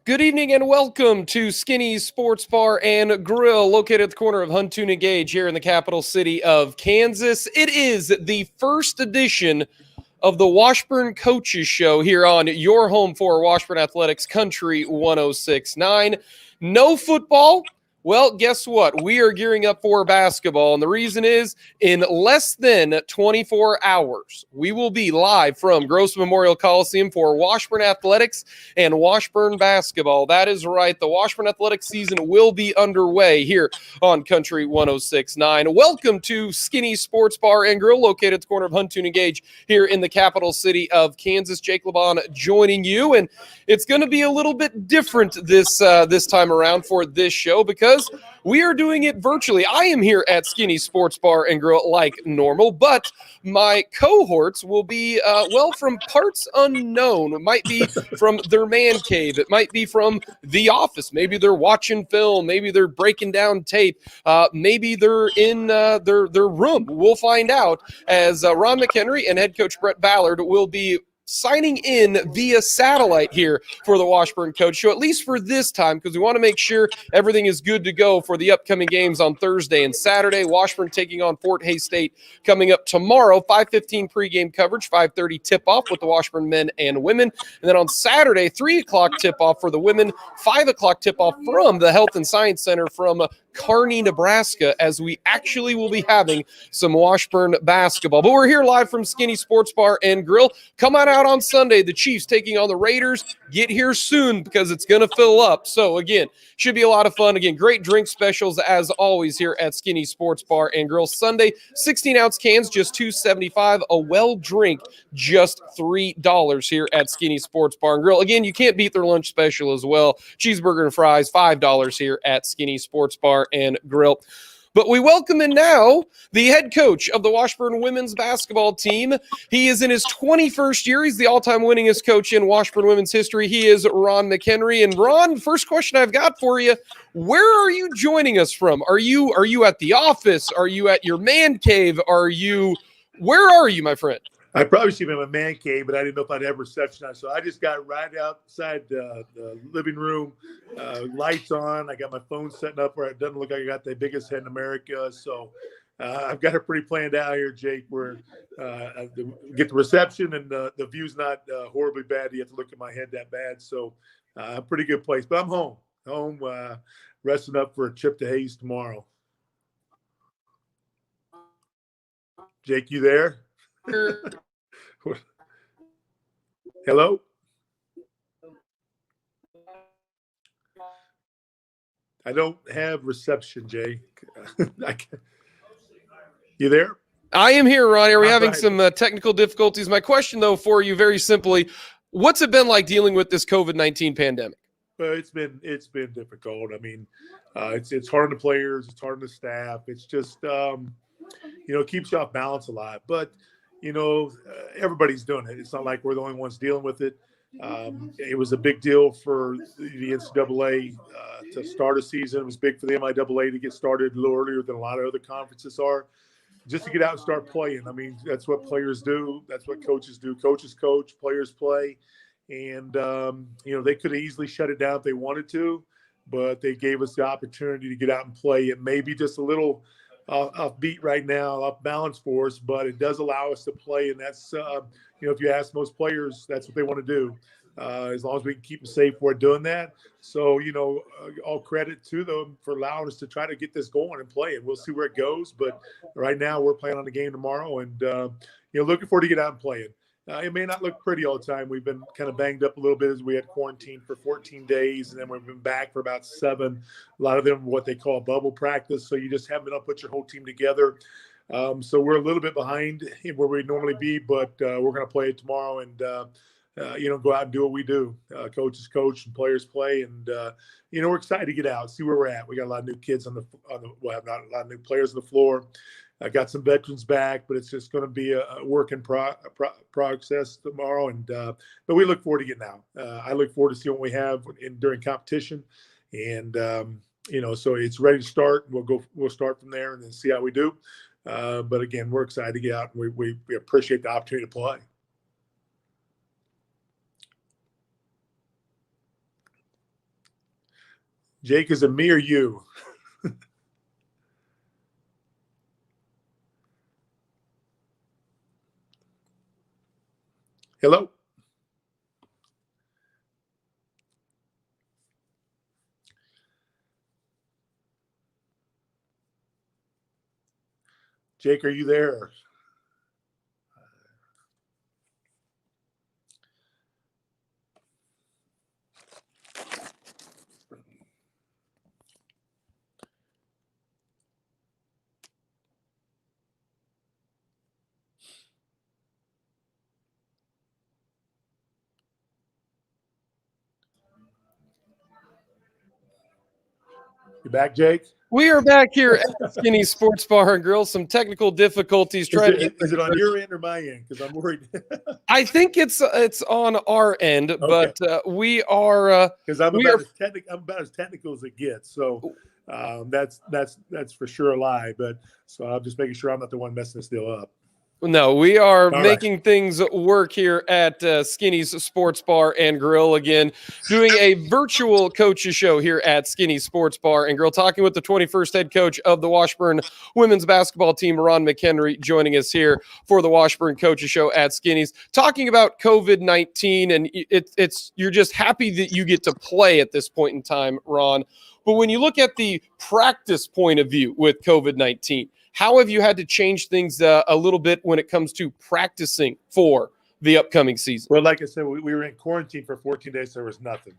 Good evening and welcome to Skinny's Sports Bar and Grill, located at the corner of Huntoon and Gage here in the capital city of Kansas. It is the first edition of the Washburn Coaches Show here on your home for Washburn Athletics Country 106.9. No football. Well, guess what? We are gearing up for basketball, and the reason is in less than 24 hours, we will be live from Gross Memorial Coliseum for Washburn Athletics and Washburn basketball. That is right. The Washburn Athletics season will be underway here on Country 106.9. Welcome to Skinny Sports Bar and Grill, located at the corner of Huntoon and Gage here in the capital city of Kansas. Jake LeBon joining you, and it's going to be a little bit different this time around for this show because we are doing it virtually. I am here at Skinny Sports Bar and Grill like normal, but my cohorts will be, from parts unknown. It might be from their man cave. It might be from the office. Maybe they're watching film. Maybe they're breaking down tape. Maybe they're in their room. We'll find out as Ron McHenry and head coach Brett Ballard will be signing in via satellite here for the Washburn Coach Show, at least for this time, because we want to make sure everything is good to go for the upcoming games on Thursday and Saturday. Washburn taking on Fort Hays State coming up tomorrow, 5:15 pregame coverage, 5:30 tip-off with the Washburn men and women. And then on Saturday, 3 o'clock tip-off for the women, 5 o'clock tip-off from the Health and Science Center from Kearney, Nebraska, as we actually will be having some Washburn basketball. But we're here live from Skinny Sports Bar and Grill. Come on out on Sunday. The Chiefs taking on the Raiders. Get here soon because it's going to fill up. So, again, should be a lot of fun. Again, great drink specials as always here at Skinny Sports Bar and Grill. Sunday, 16-ounce cans, just $2.75. A well drink, just $3 here at Skinny Sports Bar and Grill. Again, you can't beat their lunch special as well. Cheeseburger and fries, $5 here at Skinny Sports Bar and Grill. But we welcome in now the head coach of the Washburn women's basketball team. He is in his 21st year. He's the all-time winningest coach in Washburn women's history. He is Ron McHenry. And Ron, first question I've got for you, where are you joining us from? Are you at the office? Are you at your man cave? Where are you, my friend? I probably should be in my man cave, but I didn't know if I'd have reception. So I just got right outside the living room, lights on. I got my phone setting up where it doesn't look like I got the biggest head in America. So I've got it pretty planned out here, Jake, where I get the reception and the view's not horribly bad. You have to look at my head that bad. So a pretty good place. But I'm home, resting up for a trip to Hays tomorrow. Jake, you there? Hello? I don't have reception, Jake. You there? I am here, Ron. Are we having some technical difficulties? My question, though, for you very simply, what's it been like dealing with this COVID-19 pandemic? Well, it's been difficult. I mean, it's hard on the players. It's hard on the staff. It's just, it keeps you off balance a lot. But everybody's doing it. It's not like we're the only ones dealing with it. It was a big deal for the NCAA to start a season. It was big for the MIAA to get started a little earlier than a lot of other conferences are, just to get out and start playing. I mean, that's what players do. That's what coaches do. Coaches coach, players play. And, they could have easily shut it down if they wanted to, but they gave us the opportunity to get out and play. It may be just a little off beat right now, off balance for us, but it does allow us to play. And that's, if you ask most players, that's what they want to do, as long as we can keep them safe for doing that. So, all credit to them for allowing us to try to get this going and play. And we'll see where it goes. But right now we're playing on the game tomorrow and, looking forward to get out and playing. It may not look pretty all the time. We've been kind of banged up a little bit as we had quarantined for 14 days, and then we've been back for about 7. A lot of them what they call bubble practice, so you just haven't been able to put your whole team together. So we're a little bit behind where we'd normally be, but we're going to play it tomorrow and, go out and do what we do. Coaches coach and players play, and, we're excited to get out, see where we're at. We got a lot of new kids we'll have not a lot of new players on the floor. I got some veterans back, but it's just going to be a work in process tomorrow. And but we look forward to getting out. I look forward to see what we have during competition, and so it's ready to start. We'll start from there and then see how we do. But again, we're excited to get out. And we appreciate the opportunity to play. Jake, is it me or you? Hello? Jake, are you there? You back, Jake? We are back here at Skinny Sports Bar and Grill. Some technical difficulties trying to get. Is it on your end or my end? Because I'm worried. I think it's on our end, Okay. but we are because I'm about as technical as it gets. So that's for sure a lie. But so I'm just making sure I'm not the one messing this deal up. No, we are All making right. things work here at Skinny's Sports Bar and Grill again, doing a virtual coaches show here at Skinny's Sports Bar and Grill, talking with the 21st head coach of the Washburn women's basketball team, Ron McHenry, joining us here for the Washburn coaches show at Skinny's, talking about COVID-19, and you're just happy that you get to play at this point in time, Ron. But when you look at the practice point of view with COVID-19, how have you had to change things a little bit when it comes to practicing for the upcoming season? Well, like I said, we were in quarantine for 14 days. So there was nothing.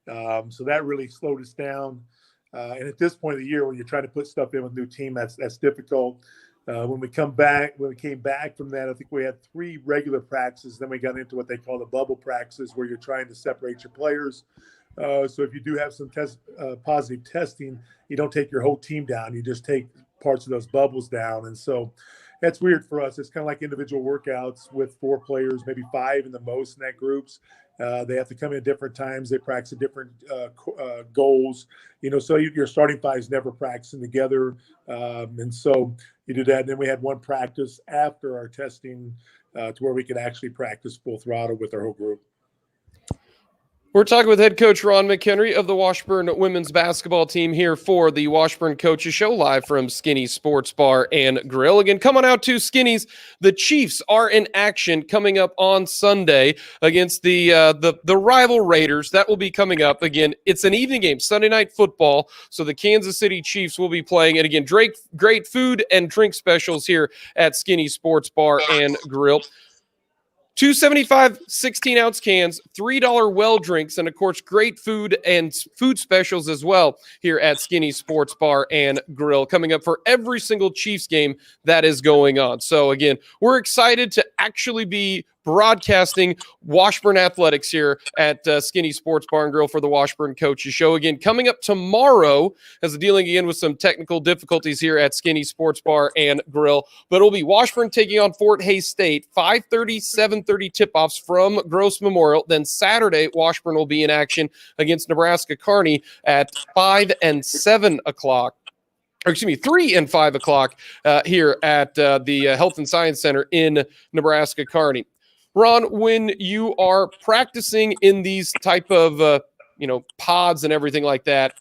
So that really slowed us down. And at this point of the year, when you're trying to put stuff in with a new team, that's difficult. When we came back from that, I think we had 3 regular practices. Then we got into what they call the bubble practices, where you're trying to separate your players. So if you do have some positive testing, you don't take your whole team down. You just take parts of those bubbles down. And so that's weird for us. It's kind of like individual workouts with 4 players, maybe 5 in the most in that groups. They have to come in at different times. They practice at different goals, so your starting 5s never practicing together. And so you do that. And then we had one practice after our testing to where we could actually practice full throttle with our whole group. We're talking with head coach Ron McHenry of the Washburn women's basketball team here for the Washburn Coaches Show, live from Skinny's Sports Bar and Grill. Again, come on out to Skinny's. The Chiefs are in action coming up on Sunday against the rival Raiders. That will be coming up. Again, it's an evening game, Sunday Night Football. So the Kansas City Chiefs will be playing. And again, great food and drink specials here at Skinny's Sports Bar and Grill. $2.75 16-ounce cans, $3 well drinks, and, of course, great food and food specials as well here at Skinny Sports Bar and Grill, coming up for every single Chiefs game that is going on. So, again, we're excited to actually be broadcasting Washburn Athletics here at Skinny Sports Bar and Grill for the Washburn Coaches Show. Again, coming up tomorrow, as dealing again with some technical difficulties here at Skinny Sports Bar and Grill, but it'll be Washburn taking on Fort Hays State, 5:30, 7:30 tip-offs from Gross Memorial. Then Saturday, Washburn will be in action against Nebraska Kearney at 5 and 7 o'clock. 3 and 5 o'clock here at the Health and Science Center in Nebraska Kearney. Ron, when you are practicing in these type of, pods and everything like that,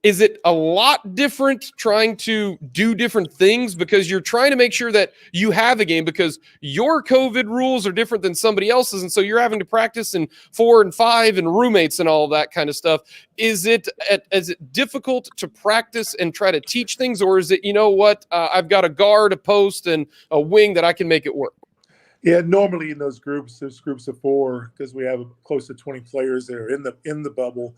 is it a lot different trying to do different things because you're trying to make sure that you have a game because your COVID rules are different than somebody else's, and so you're having to practice in 4 and 5 and roommates and all that kind of stuff? Is it difficult to practice and try to teach things, or is it, I've got a guard, a post, and a wing that I can make it work? Yeah, normally in those groups, there's groups of 4 because we have close to 20 players that are in the bubble.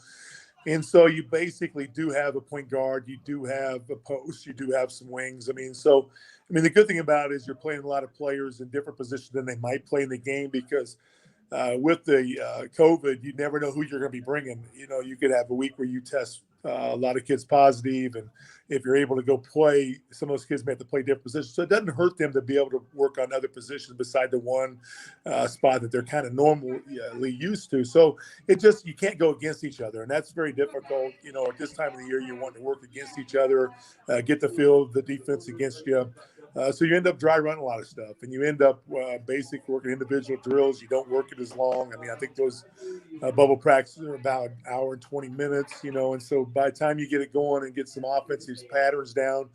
And so you basically do have a point guard, you do have a post, you do have some wings. The good thing about it is you're playing a lot of players in different positions than they might play in the game because with the COVID, you never know who you're going to be bringing. You could have a week where you test a lot of kids positive, and if you're able to go play, some of those kids may have to play different positions. So it doesn't hurt them to be able to work on other positions beside the one spot that they're kind of normally used to. So you can't go against each other, and that's very difficult. At this time of the year, you want to work against each other, get the feel of the defense against you. So you end up dry running a lot of stuff, and you end up basic working individual drills. You don't work it as long. I mean, I think those bubble practices are about an hour and 20 minutes, and so by the time you get it going and get some offensive patterns down,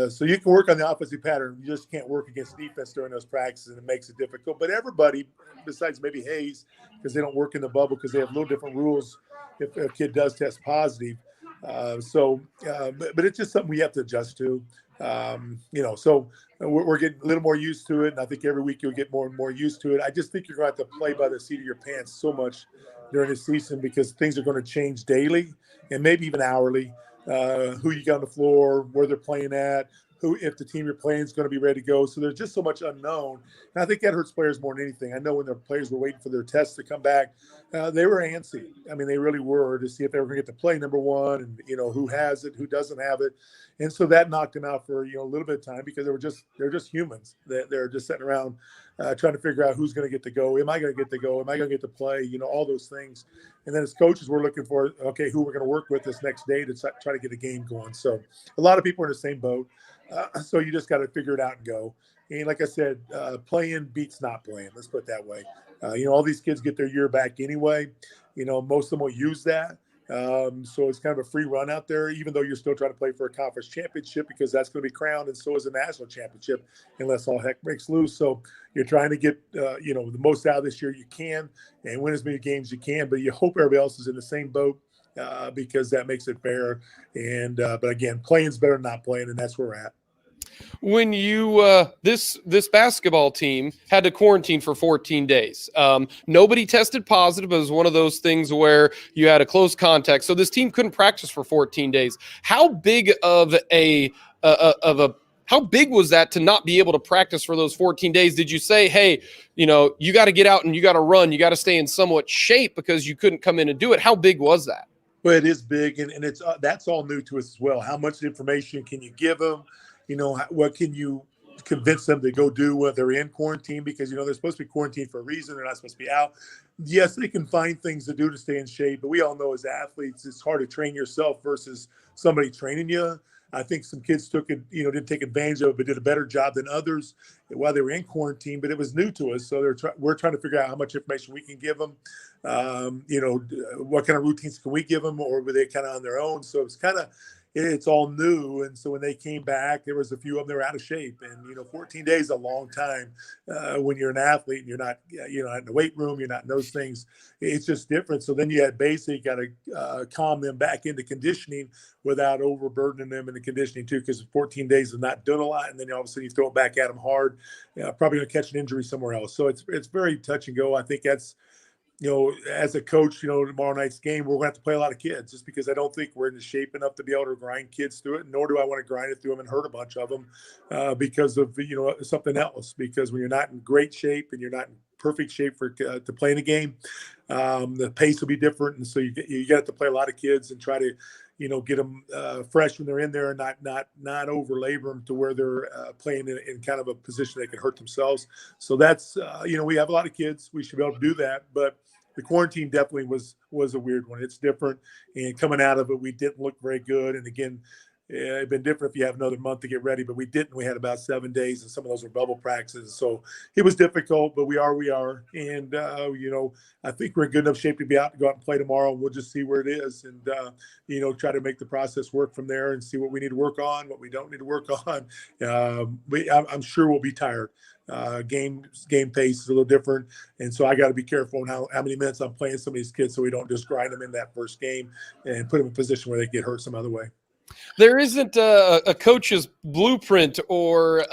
so you can work on the offensive pattern. You just can't work against defense during those practices, and it makes it difficult. But everybody, besides maybe Hayes, because they don't work in the bubble because they have little different rules if a kid does test positive. But it's just something we have to adjust to. So we're getting a little more used to it, and I think every week you'll get more and more used to it. I just think you're going to have to play by the seat of your pants so much during the season because things are going to change daily and maybe even hourly. Who you got on the floor, where they're playing at, if the team you're playing is going to be ready to go. So there's just so much unknown. And I think that hurts players more than anything. I know when the players were waiting for their tests to come back, they were antsy. I mean, they really were to see if they were going to get to play number one and, who has it, who doesn't have it. And so that knocked them out for, a little bit of time because they're just humans. They're just sitting around trying to figure out who's going to get to go. Am I going to get to go? Am I going to get to play? All those things. And then as coaches, we're looking for, okay, who we're going to work with this next day to try to get a game going. So a lot of people are in the same boat. So you just got to figure it out and go. And like I said, playing beats not playing. Let's put it that way. All these kids get their year back anyway. Most of them will use that. So it's kind of a free run out there, even though you're still trying to play for a conference championship because that's going to be crowned, and so is a national championship, unless all heck breaks loose. So you're trying to get, the most out of this year you can and win as many games as you can, but you hope everybody else is in the same boat because that makes it fair. And but again, playing's better than not playing, and that's where we're at. When you this basketball team had to quarantine for 14 days, nobody tested positive. It was one of those things where you had a close contact, so this team couldn't practice for 14 days. How big of how big was that to not be able to practice for those 14 days? Did you say, hey, you got to get out and you got to run, you got to stay in somewhat shape because you couldn't come in and do it? How big was that? Well, it is big, and it's that's all new to us as well. How much information can you give them? What can you convince them to go do when they're in quarantine? Because, they're supposed to be quarantined for a reason. They're not supposed to be out. Yes, they can find things to do to stay in shape, but we all know as athletes, it's hard to train yourself versus somebody training you. I think some kids took it, didn't take advantage of it, but did a better job than others while they were in quarantine. But it was new to us, so we're trying to figure out how much information we can give them. What kind of routines can we give them, or were they kind of on their own? So it's all new. And so when they came back, there was a few of them that were out of shape. And, 14 days is a long time when you're an athlete and you're not in the weight room, you're not in those things. It's just different. So then you got to calm them back into conditioning without overburdening them in the conditioning too, because 14 days is not doing a lot. And then all of a sudden you throw it back at them hard, probably going to catch an injury somewhere else. So it's very touch and go. I think that's, as a coach, tomorrow night's game, we're going to have to play a lot of kids just because I don't think we're in the shape enough to be able to grind kids through it. Nor do I want to grind it through them and hurt a bunch of them because of, something else. Because when you're not in great shape and you're not in perfect shape to play in a game, the pace will be different. And so you got to play a lot of kids and try to, get them fresh when they're in there and not over labor them to where they're playing in kind of a position they can hurt themselves. So that's, we have a lot of kids. We should be able to do that. But the quarantine definitely was a weird one. It's different. And coming out of it, we didn't look very good. And again, it'd been different if you have another month to get ready, but we didn't. We had about 7 days, and some of those were bubble practices. So it was difficult, but we are. And, I think we're in good enough shape to go out and play tomorrow. And we'll just see where it is and, try to make the process work from there and see what we need to work on, what we don't need to work on. I'm sure we'll be tired. Game pace is a little different. And so I got to be careful on how many minutes I'm playing some of these kids so we don't just grind them in that first game and put them in a position where they get hurt some other way. There isn't a coach's blueprint or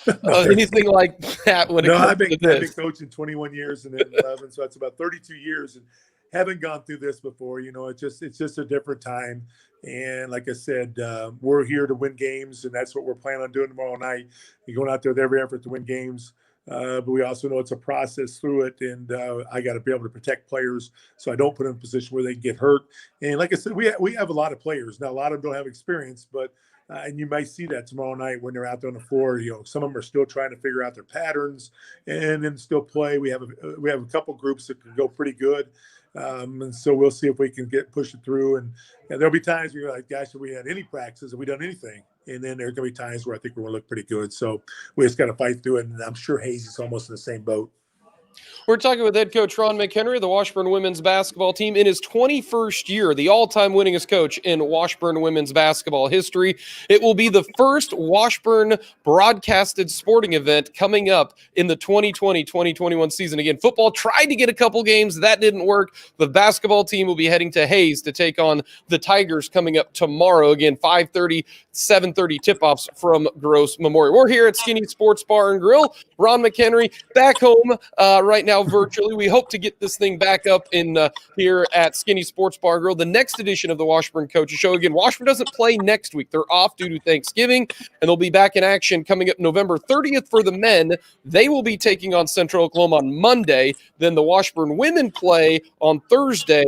anything like that when it comes to this. I've been coaching 21 years and then 11, so that's about 32 years, and haven't gone through this before. It's just a different time. And like I said, we're here to win games, and that's what we're planning on doing tomorrow night. We're going out there with every effort to win games. But we also know it's a process through it, and I got to be able to protect players so I don't put them in a position where they get hurt. And like I said, we have a lot of players. Now, a lot of them don't have experience, but and you might see that tomorrow night when they're out there on the floor. Some of them are still trying to figure out their patterns and then still play. We have a couple groups that can go pretty good. And so we'll see if we can push it through. And there'll be times where you're like, gosh, have we had any practices? Have we done anything? And then there's going to be times where I think we're going to look pretty good. So we just got to fight through it. And I'm sure Hayes is almost in the same boat. We're talking with head coach Ron McHenry of the Washburn women's basketball team in his 21st year, the all-time winningest coach in Washburn women's basketball history. It will be the first Washburn broadcasted sporting event coming up in the 2020-2021 season. Again, football tried to get a couple games. That didn't work. The basketball team will be heading to Hayes to take on the Tigers coming up tomorrow. Again, 5:30, 7:30 tip-offs from Gross Memorial. We're here at Skinny Sports Bar and Grill. Ron McHenry back home right now virtually. We hope to get this thing back up in here at Skinny Sports Bar and Grill. The next edition of the Washburn Coaches Show. Again, Washburn doesn't play next week. They're off due to Thanksgiving, and they'll be back in action coming up November 30th for the men. They will be taking on Central Oklahoma on Monday. Then the Washburn women play on Thursday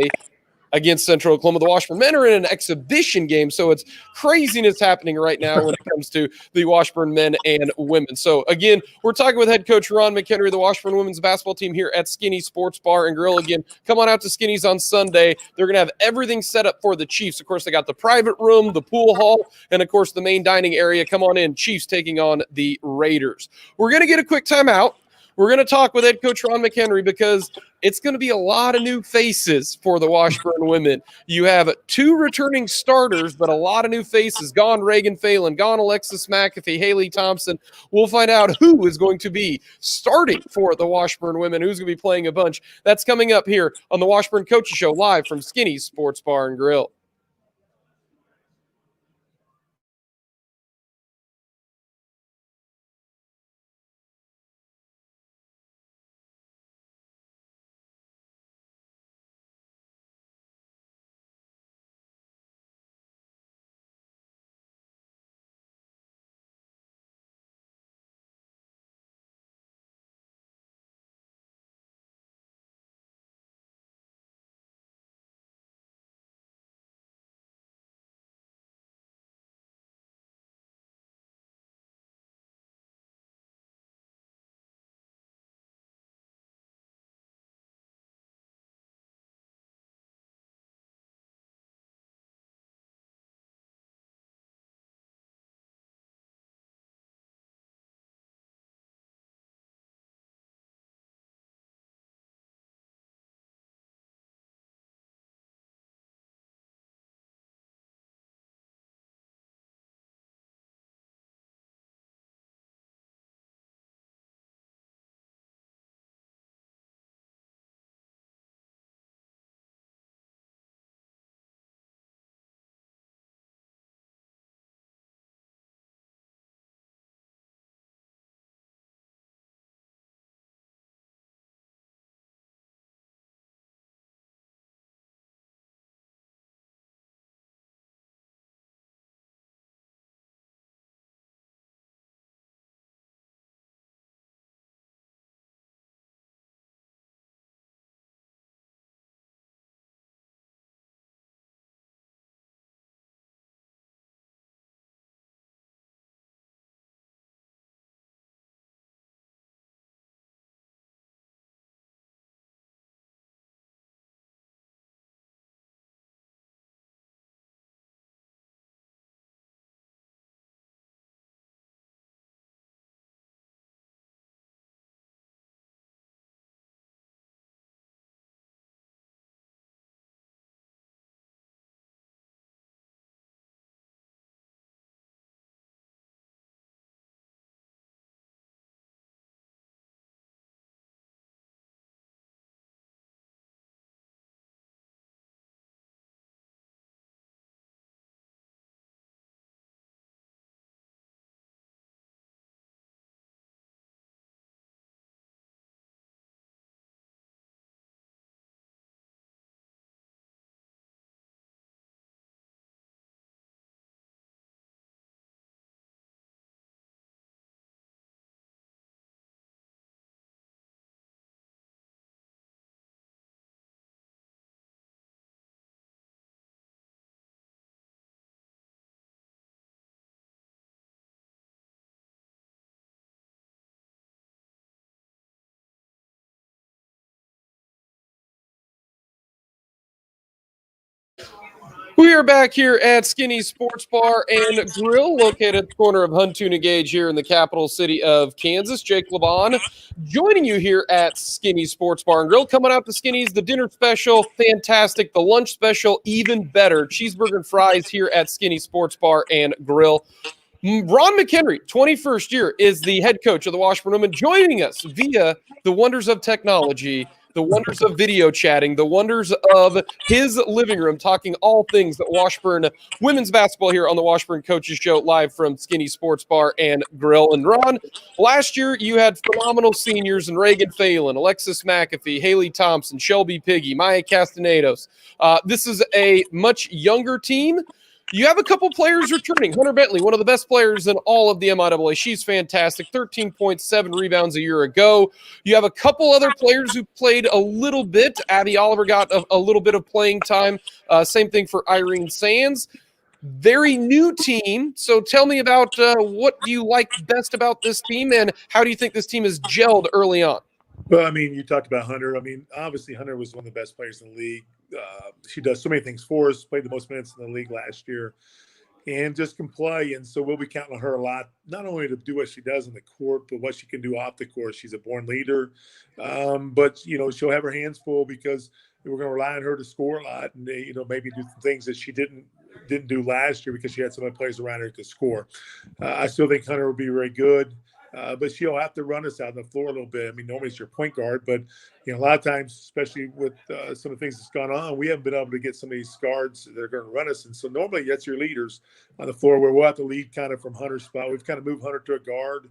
against Central Oklahoma. The Washburn men are in an exhibition game, so it's craziness happening right now when it comes to the Washburn men and women. So, again, we're talking with head coach Ron McHenry of the Washburn women's basketball team here at Skinny Sports Bar and Grill. Again, come on out to Skinny's on Sunday. They're going to have everything set up for the Chiefs. Of course, they got the private room, the pool hall, and, of course, the main dining area. Come on in. Chiefs taking on the Raiders. We're going to get a quick timeout. We're going to talk with head coach Ron McHenry because it's going to be a lot of new faces for the Washburn women. You have 2 returning starters, but a lot of new faces. Gone Reagan Phelan, gone Alexis McAfee, Haley Thompson. We'll find out who is going to be starting for the Washburn women, who's going to be playing a bunch. That's coming up here on the Washburn Coaches Show live from Skinny Sports Bar and Grill. We are back here at Skinny Sports Bar and Grill, located at the corner of Huntoon and Gage here in the capital city of Kansas. Jake LeBon joining you here at Skinny Sports Bar and Grill. Coming out to Skinny's, the dinner special, fantastic. The lunch special, even better. Cheeseburger and fries here at Skinny Sports Bar and Grill. Ron McHenry, 21st year, is the head coach of the Washburn Women, joining us via the wonders of technology, the wonders of video chatting, the wonders of his living room, talking all things Washburn women's basketball here on the Washburn Coaches Show, live from Skinny Sports Bar and Grill. And Ron, last year you had phenomenal seniors in Reagan Phelan, Alexis McAfee, Haley Thompson, Shelby Piggy, Maya Castanedos. This is a much younger team. You have a couple players returning. Hunter Bentley, one of the best players in all of the MIAA. She's fantastic. 13.7 rebounds a year ago. You have a couple other players who played a little bit. Abby Oliver got a little bit of playing time. Same thing for Irene Sands. Very new team. So tell me about what you like best about this team, and how do you think this team has gelled early on? Well, I mean, you talked about Hunter. I mean, obviously Hunter was one of the best players in the league. She does so many things for us, played the most minutes in the league last year, and just can play. And so we'll be counting on her a lot, not only to do what she does on the court, but what she can do off the court. She's a born leader. But, you know, she'll have her hands full because we're going to rely on her to score a lot and, you know, maybe do some things that she didn't do last year because she had so many players around her to score. I still think Hunter will be very good. But she'll have to run us out on the floor a little bit. I mean, normally it's your point guard, but you know, a lot of times, especially with some of the things that's gone on, we haven't been able to get some of these guards that are going to run us. And so normally that's your leaders on the floor, where we'll have to lead kind of from Hunter's spot. We've kind of moved Hunter to a guard,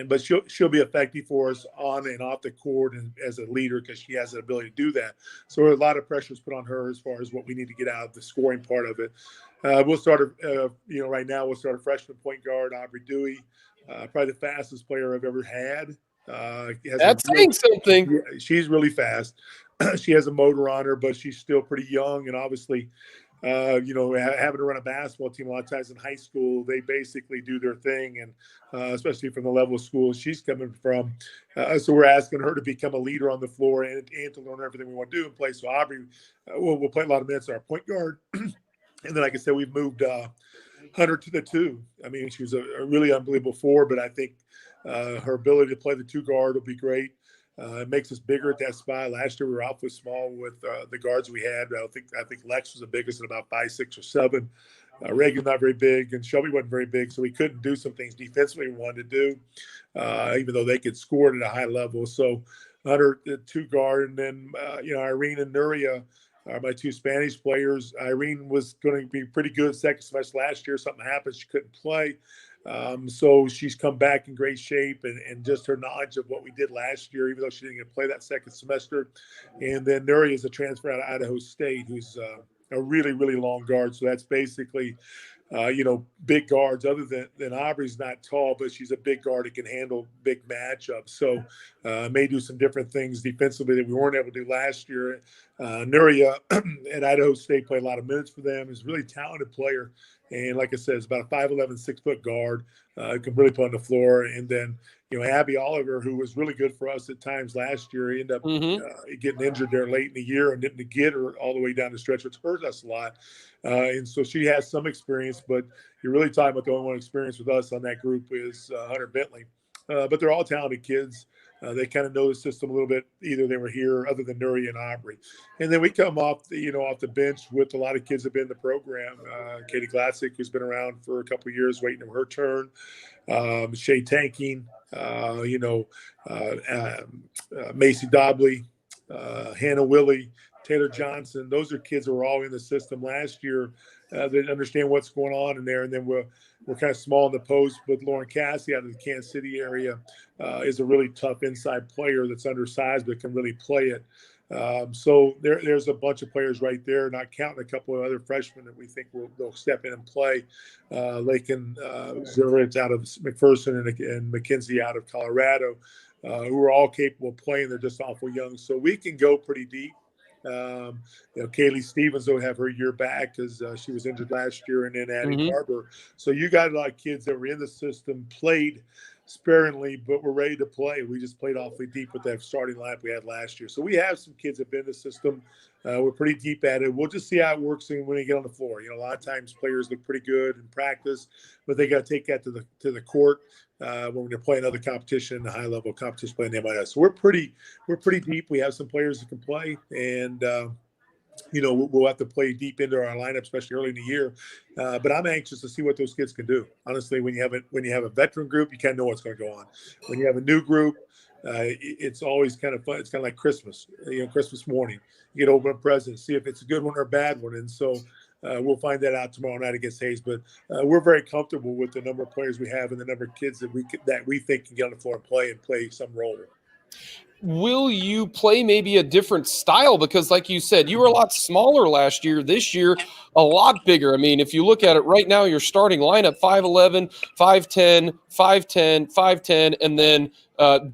but she'll be effective for us on and off the court and as a leader because she has the ability to do that. So a lot of pressure is put on her as far as what we need to get out of the scoring part of it. We'll start, right now we'll start a freshman point guard, Aubrey Dewey. Probably the fastest player I've ever had. That's saying something. Yeah, she's really fast. She has a motor on her, but she's still pretty young. And obviously, having to run a basketball team a lot of times in high school, they basically do their thing, and especially from the level of school she's coming from. So we're asking her to become a leader on the floor and to learn everything we want to do and play. So Aubrey will play a lot of minutes as our point guard. And then, like I said, we've moved Hunter to the two. I mean, she was a really unbelievable four, but I think her ability to play the two guard will be great. It makes us bigger at that spot. Last year we were awfully small with the guards we had. I think Lex was the biggest at about 5'6" or 7. Reagan not very big, and Shelby wasn't very big, so we couldn't do some things defensively we wanted to do, even though they could score at a high level. So Hunter, the two guard, and then Irene and Nuria are my two Spanish players. Irene was going to be pretty good second semester last year. Something happened. She couldn't play. So she's come back in great shape, and just her knowledge of what we did last year, even though she didn't get to play that second semester. And then Nuria is a transfer out of Idaho State, who's a really, really long guard. So that's basically, big guards. Other than Aubrey's not tall, but she's a big guard that can handle big matchups. So may do some different things defensively that we weren't able to do last year. Nuria at Idaho State played a lot of minutes for them. Is a really talented player. And like I said, it's about a 5'11", 6-foot guard who can really play on the floor. And then, Abby Oliver, who was really good for us at times last year, ended up getting injured there late in the year and didn't get her all the way down the stretch, which hurt us a lot. And so she has some experience, but you're really talking about the only one experience with us on that group is Hunter Bentley. But they're all talented kids. They kind of know the system a little bit. Either they were here, other than Nuria and Aubrey. And then we come off the bench with a lot of kids that have been in the program. Katie Glassick, who's been around for a couple of years, waiting for her turn. Shay Tanking, Macy Dobley, Hannah Willie, Taylor Johnson. Those are kids that were all in the system last year. They understand what's going on in there. And then we're kind of small in the post, but Lauren Cassie out of the Kansas City area is a really tough inside player that's undersized but can really play it. So there's a bunch of players right there, not counting a couple of other freshmen that we think they'll step in and play. Lakin Zurich out of McPherson and McKenzie out of Colorado, who are all capable of playing. They're just awful young. So we can go pretty deep. Kaylee Stevens will have her year back because she was injured last year, and then adding Barber. So you got a lot of kids that were in the system, played sparingly, but were ready to play. We just played awfully deep with that starting lineup we had last year. So we have some kids that have been in the system. We're pretty deep at it. We'll just see how it works when they get on the floor. A lot of times players look pretty good in practice, but they got to take that to the court when they're playing other competition, the high level competition playing the MLS. So we're pretty deep. We have some players that can play, and we'll have to play deep into our lineup, especially early in the year. But I'm anxious to see what those kids can do. Honestly, when you have a veteran group, you kind of know what's going to go on. When you have a new group, it's always kind of fun. It's kind of like Christmas, Christmas morning. You get open a present, see if it's a good one or a bad one. And so we'll find that out tomorrow night against Hayes. But we're very comfortable with the number of players we have and the number of kids that we think can get on the floor and play some role. Will you play maybe a different style? Because like you said, you were a lot smaller last year. This year, a lot bigger. I mean, if you look at it right now, your starting lineup, 5'11", 5'10", 5'10", 5'10", and then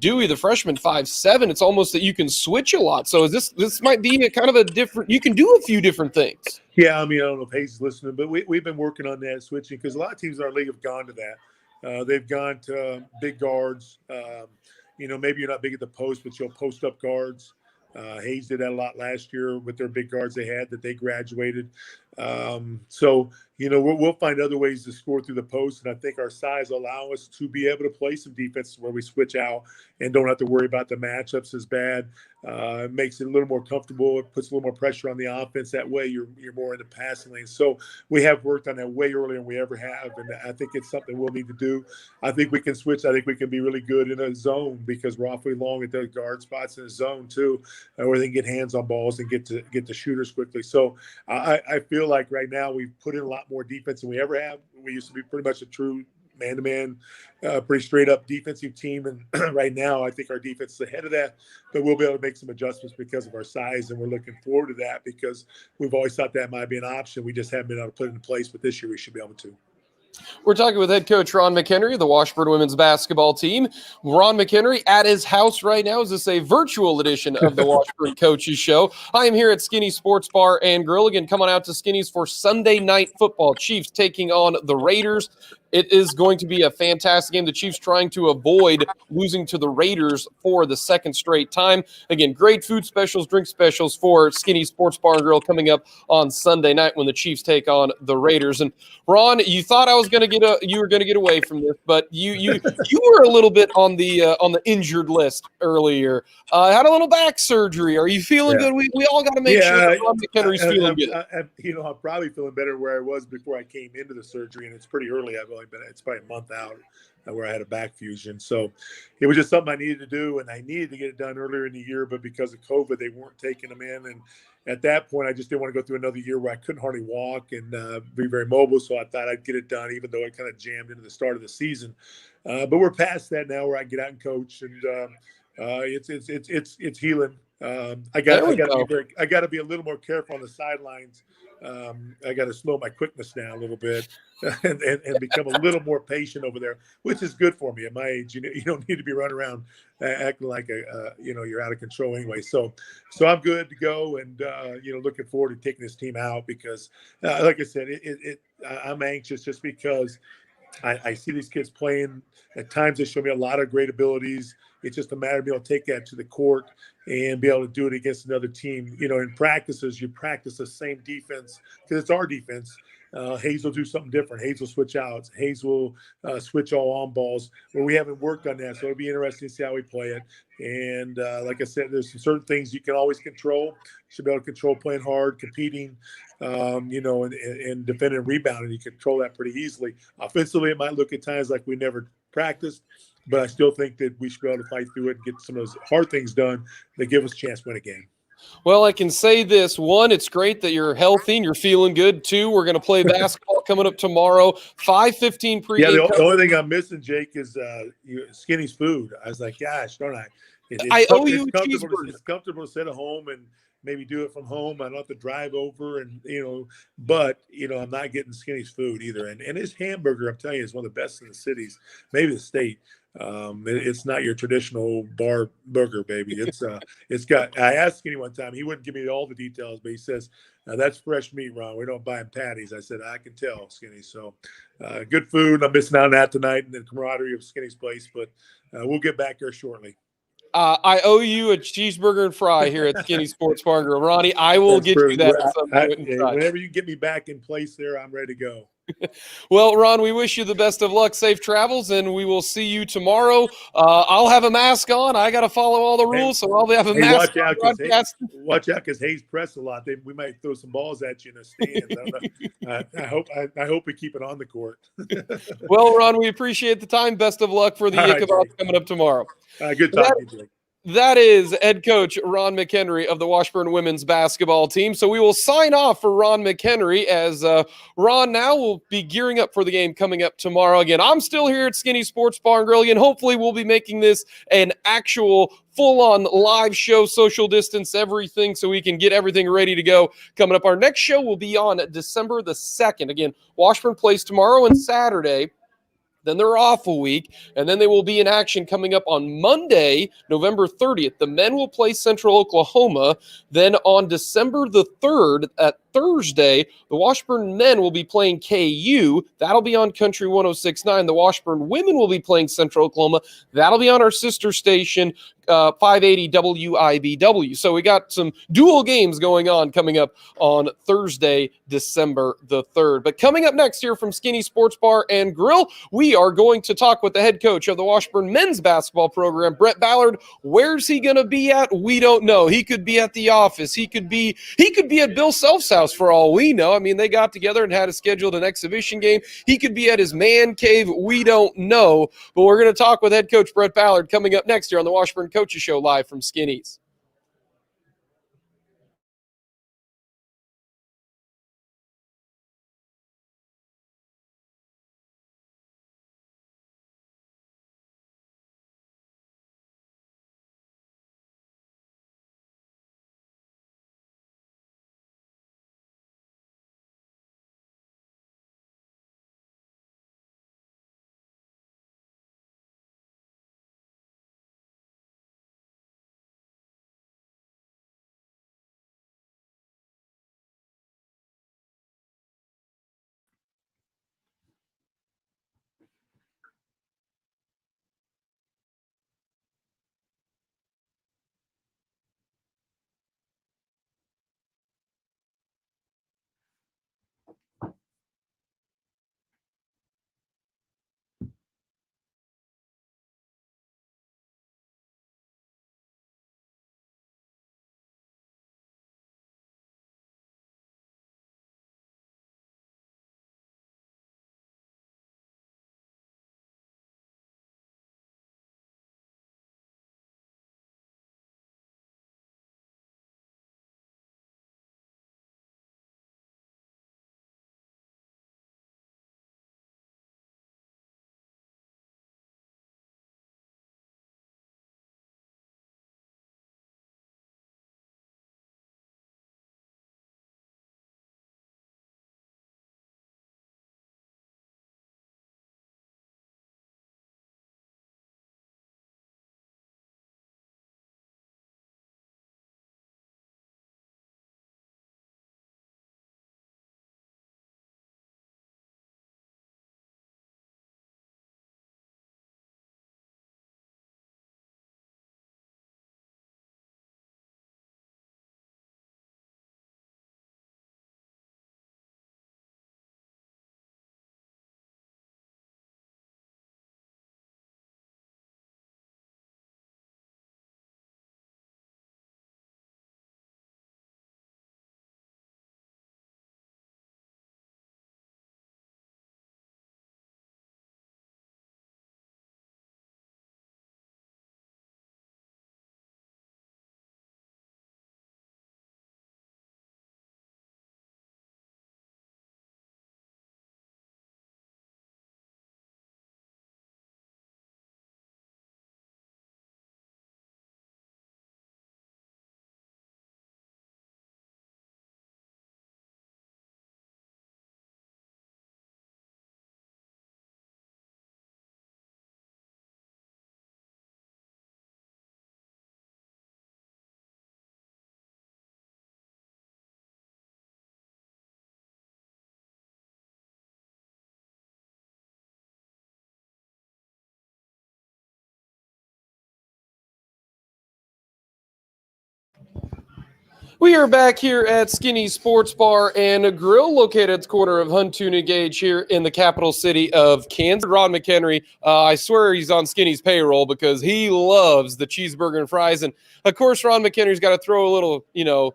Dewey, the freshman, 5'7". It's almost that you can switch a lot. So this might be a kind of a different – you can do a few different things. Yeah, I mean, I don't know if Hayes is listening, but we've been working on that switching because a lot of teams in our league have gone to that. They've gone to big guards. Maybe you're not big at the post, but you'll post up guards. Hayes did that a lot last year with their big guards they had that they graduated. We'll find other ways to score through the post, and I think our size will allow us to be able to play some defense where we switch out and don't have to worry about the matchups as bad. It makes it a little more comfortable. It puts a little more pressure on the offense. That way you're more in the passing lane. So we have worked on that way earlier than we ever have, and I think it's something we'll need to do. I think we can switch. I think we can be really good in a zone because we're awfully long at those guard spots in a zone too, where they can get hands on balls and get to shooters quickly. So I feel like right now we've put in a lot more defense than we ever have. We used to be pretty much a true man-to-man, pretty straight-up defensive team. And right now I think our defense is ahead of that, but we'll be able to make some adjustments because of our size, and we're looking forward to that because we've always thought that might be an option. We just haven't been able to put it in place, but this year we should be able to. We're talking with head coach Ron McHenry of the Washburn women's basketball team. Ron McHenry at his house right now. Is this a virtual edition of the Washburn Coaches Show? I am here at Skinny's Sports Bar and Grill. Again, come on out to Skinny's for Sunday night football. Chiefs taking on the Raiders. It is going to be a fantastic game. The Chiefs trying to avoid losing to the Raiders for the second straight time. Again, great food specials, drink specials for Skinny Sports Bar and Grill coming up on Sunday night when the Chiefs take on the Raiders. And Ron, you thought I was going to you were going to get away from this, but you were a little bit on the injured list earlier. Had a little back surgery. Are you feeling good? We all got to make sure that Ron McHenry's feeling good. I'm probably feeling better where I was before I came into the surgery, and it's pretty early. It's probably a month out where I had a back fusion. So it was just something I needed to do, and I needed to get it done earlier in the year, but because of COVID, they weren't taking them in. And at that point, I just didn't want to go through another year where I couldn't hardly walk and be very mobile. So I thought I'd get it done, even though I kind of jammed into the start of the season. But we're past that now where I can get out and coach, and it's healing. I got to be a little more careful on the sidelines. I got to slow my quickness down a little bit and become a little more patient over there, which is good for me at my age. You don't need to be running around acting like you're out of control anyway. So I'm good to go, and looking forward to taking this team out because, like I said, I'm anxious just because I see these kids playing. At times they show me a lot of great abilities. It's just a matter of being able to take that to the court and be able to do it against another team. In practices, you practice the same defense because it's our defense. Hayes will do something different. Hayes will switch outs. Hayes will switch all on balls. Well, we haven't worked on that, so it'll be interesting to see how we play it. And like I said, there's some certain things you can always control. You should be able to control playing hard, competing, and defending and rebounding. You control that pretty easily. Offensively, it might look at times like we never practiced, but I still think that we should be able to fight through it and get some of those hard things done that give us a chance to win a game. Well, I can say this. One, it's great that you're healthy and you're feeling good. Two, we're going to play basketball coming up tomorrow. 5:15 pregame. Yeah, the only thing I'm missing, Jake, is Skinny's food. I was like, gosh, don't I? I owe you a cheeseburger. It's comfortable to sit at home and maybe do it from home. I don't have to drive over but I'm not getting Skinny's food either. And his hamburger, I'm telling you, is one of the best in the cities, maybe the state. It's not your traditional bar burger, baby. It's got. I asked Skinny one time. He wouldn't give me all the details, but he says that's fresh meat, Ron. We don't buy him patties. I said I can tell, Skinny. So good food. I'm missing out on that tonight and the camaraderie of Skinny's place, but we'll get back there shortly. I owe you a cheeseburger and fry here at Skinny Sports Bar and Grill. Ronnie, I will That's get you perfect. that at some point in time. Whenever you get me back in place there, I'm ready to go. Well, Ron, we wish you the best of luck, safe travels, and we will see you tomorrow. I'll have a mask on. I got to follow all the Hey, rules, so I'll have a hey, mask on broadcast. watch out, because Hayes press a lot. We might throw some balls at you in the stands. I don't know. I hope we keep it on the court. Well, Ron, we appreciate the time. Best of luck for the All right, Ichabod Jake. coming up tomorrow. Good talking to you, Jake. That is head coach Ron McHenry of the Washburn women's basketball team. So we will sign off for Ron McHenry as Ron now will be gearing up for the game coming up tomorrow. Again, I'm still here at Skinny Sports Bar and Grill. Again, hopefully we'll be making this an actual full-on live show, social distance, everything, so we can get everything ready to go coming up. Our next show will be on December the 2nd. Again, Washburn plays tomorrow and Saturday. Then they're off a week, and then they will be in action coming up on Monday, November 30th. The men will play Central Oklahoma. Then on December the 3rd, at Thursday, the Washburn men will be playing KU. That'll be on Country 106.9. The Washburn women will be playing Central Oklahoma. That'll be on our sister station, 580 WIBW. So we got some dual games going on coming up on Thursday, December the 3rd. But coming up next here from Skinny Sports Bar and Grill, we are going to talk with the head coach of the Washburn men's basketball program, Brett Ballard. Where's he going to be at? We don't know. He could be at the office. He could be at Bill Self's house for all we know. I mean, they got together and had scheduled an exhibition game. He could be at his man cave. We don't know. But we're going to talk with head coach Brett Ballard coming up next year on the Washburn Coaches Show live from Skinny's. We are back here at Skinny Sports Bar and Grill, located at the corner of Huntoon Gage here in the capital city of Kansas. Ron McHenry, I swear he's on Skinny's payroll because he loves the cheeseburger and fries. And, of course, Ron McHenry's got to throw a little,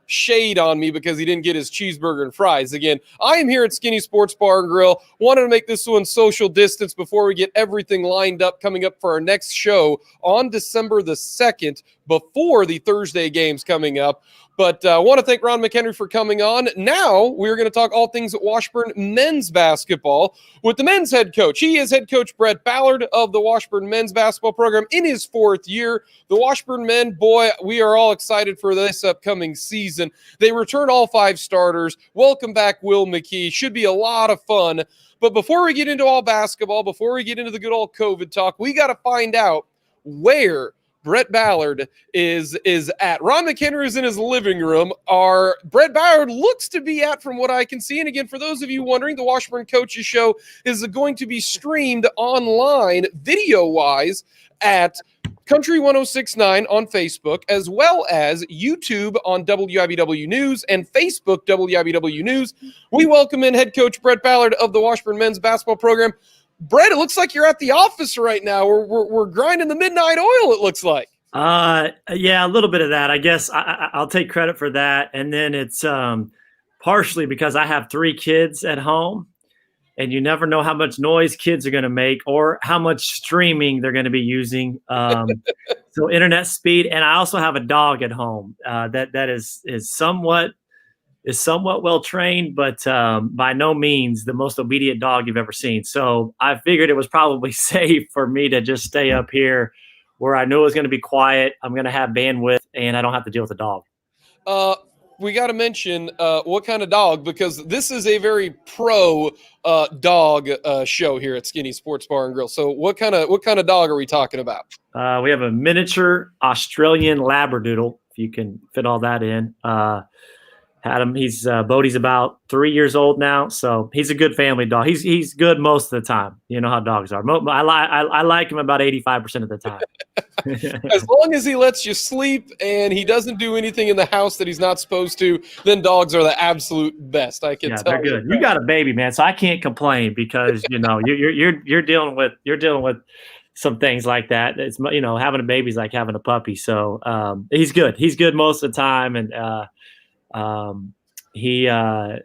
shade on me because he didn't get his cheeseburger and fries. Again, I am here at Skinny Sports Bar and Grill. Wanted to make this one social distance before we get everything lined up coming up for our next show on December the 2nd before the Thursday games coming up. But I want to thank Ron McHenry for coming on. Now we're going to talk all things Washburn men's basketball with the men's head coach. He is head coach Brett Ballard of the Washburn men's basketball program in his 4th year. The Washburn men, boy, we are all excited for this upcoming season. They return all 5 starters. Welcome back, Will McKee. Should be a lot of fun. But before we get into all basketball, before we get into the good old COVID talk, we got to find out where Brett Ballard is at. Ron McHenry is in his living room. Brett Ballard looks to be at, from what I can see. And again, for those of you wondering, the Washburn Coaches Show is going to be streamed online, video-wise, at Country 106.9 on Facebook, as well as YouTube on WIBW News and Facebook WIBW News. We welcome in head coach Brett Ballard of the Washburn men's basketball program. Brett, it looks like you're at the office right now. We're grinding the midnight oil, it looks like. Yeah, a little bit of that. I guess I'll take credit for that. And then it's partially because I have 3 kids at home, and you never know how much noise kids are going to make or how much streaming they're going to be using. So internet speed. And I also have a dog at home that is somewhat well trained, but by no means the most obedient dog you've ever seen. So I figured it was probably safe for me to just stay up here where I knew it was going to be quiet. I'm going to have bandwidth, and I don't have to deal with the dog. We got to mention what kind of dog, because this is a very pro dog show here at Skinny Sports Bar and Grill. So what kind of dog are we talking about? We have a miniature Australian Labradoodle, if you can fit all that in. Had him. Bodie's about 3 years old now, so he's a good family dog. He's good most of the time. You know how dogs are. I like him about 85% of the time. As long as he lets you sleep and he doesn't do anything in the house that he's not supposed to, then dogs are the absolute best. I can tell. They're good. You got a baby, man, so I can't complain because you're dealing with some things like that. It's having a baby's like having a puppy. So he's good. He's good most of the time, and the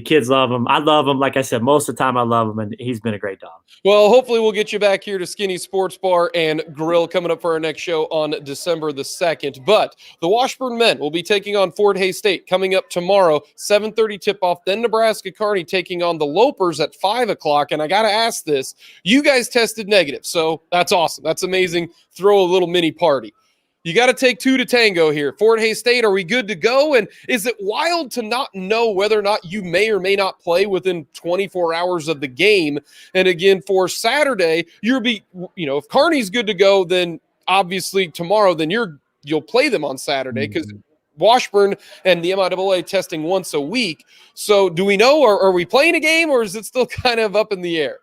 kids love him. I love him. Like I said, most of the time I love him, and he's been a great dog. Well, hopefully we'll get you back here to Skinny Sports Bar and Grill coming up for our next show on December the 2nd. But the Washburn men will be taking on Fort Hays State coming up tomorrow, 7:30 tip-off. Then Nebraska Kearney taking on the Lopers at 5 o'clock. And I got to ask this. You guys tested negative, so that's awesome. That's amazing. Throw a little mini party. You got to take 2 to tango here. Fort Hays State, are we good to go? And is it wild to not know whether or not you may or may not play within 24 hours of the game? And again, for Saturday, if Kearney's good to go, then obviously tomorrow, then you'll play them on Saturday because Washburn and the MIAA testing once a week. So do we know, or are we playing a game, or is it still kind of up in the air?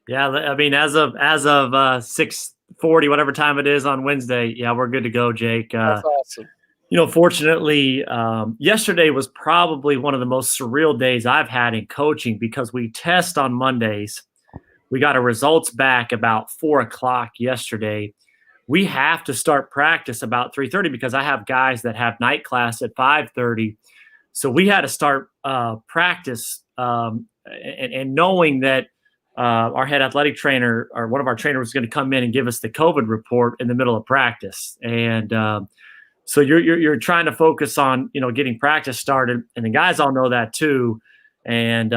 Yeah, I mean, as of 6:40, whatever time it is on Wednesday, yeah, we're good to go, Jake. That's awesome. Fortunately, yesterday was probably one of the most surreal days I've had in coaching because we test on Mondays. We got our results back about 4 o'clock yesterday. We have to start practice about 3:30 because I have guys that have night class at 5:30. So we had to start practice and knowing that our head athletic trainer or one of our trainers was going to come in and give us the COVID report in the middle of practice. And so you're trying to focus on, getting practice started, and the guys all know that too. And,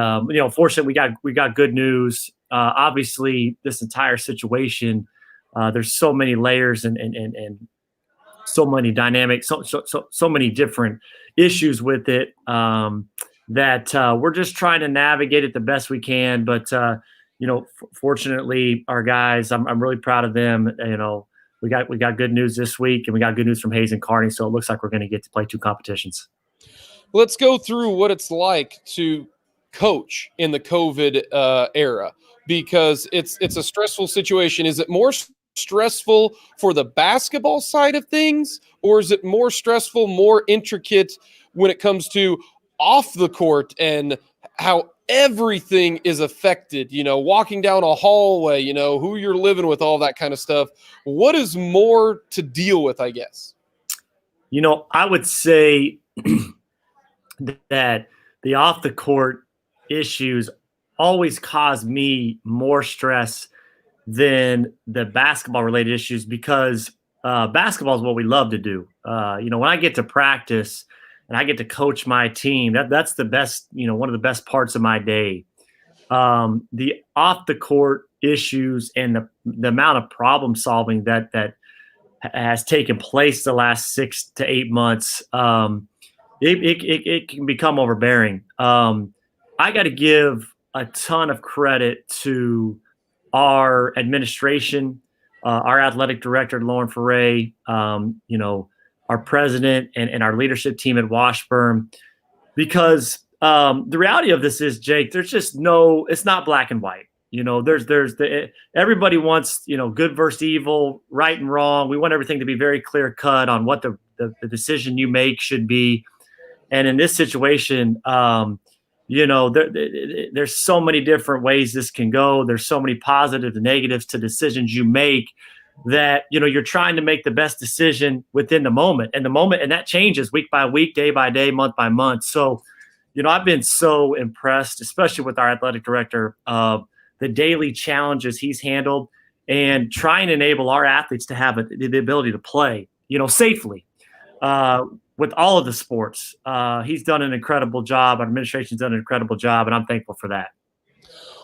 fortunately we got good news. Obviously this entire situation, there's so many layers and so many dynamics, so many different issues with it that we're just trying to navigate it the best we can. But, fortunately, our guys, I'm really proud of them. We got good news this week, and we got good news from Hays and Kearney, so it looks like we're going to get to play 2 competitions. Let's go through what it's like to coach in the COVID era, because it's a stressful situation. Is it more stressful for the basketball side of things, or is it more stressful, more intricate when it comes to off the court and how everything is affected, walking down a hallway, who you're living with, all that kind of stuff? What is more to deal with, I guess? I would say that the off the court issues always cause me more stress than the basketball related issues, because basketball is what we love to do. When I get to practice and I get to coach my team, that's the best, one of the best parts of my day. The off the court issues and the amount of problem solving that has taken place the last 6 to 8 months, it can become overbearing. I got to give a ton of credit to our administration, our athletic director, Lauren Ferre, our president and our leadership team at Washburn, because the reality of this is, Jake, there's just it's not black and white. Everybody wants, good versus evil, right and wrong. We want everything to be very clear cut on what the decision you make should be. And in this situation, there's so many different ways this can go. There's so many positives and negatives to decisions you make that, you're trying to make the best decision within the moment, and that changes week by week, day by day, month by month. So, I've been so impressed, especially with our athletic director, the daily challenges he's handled and trying to enable our athletes to have the ability to play, safely. With all of the sports, he's done an incredible job. Our administration's done an incredible job, and I'm thankful for that.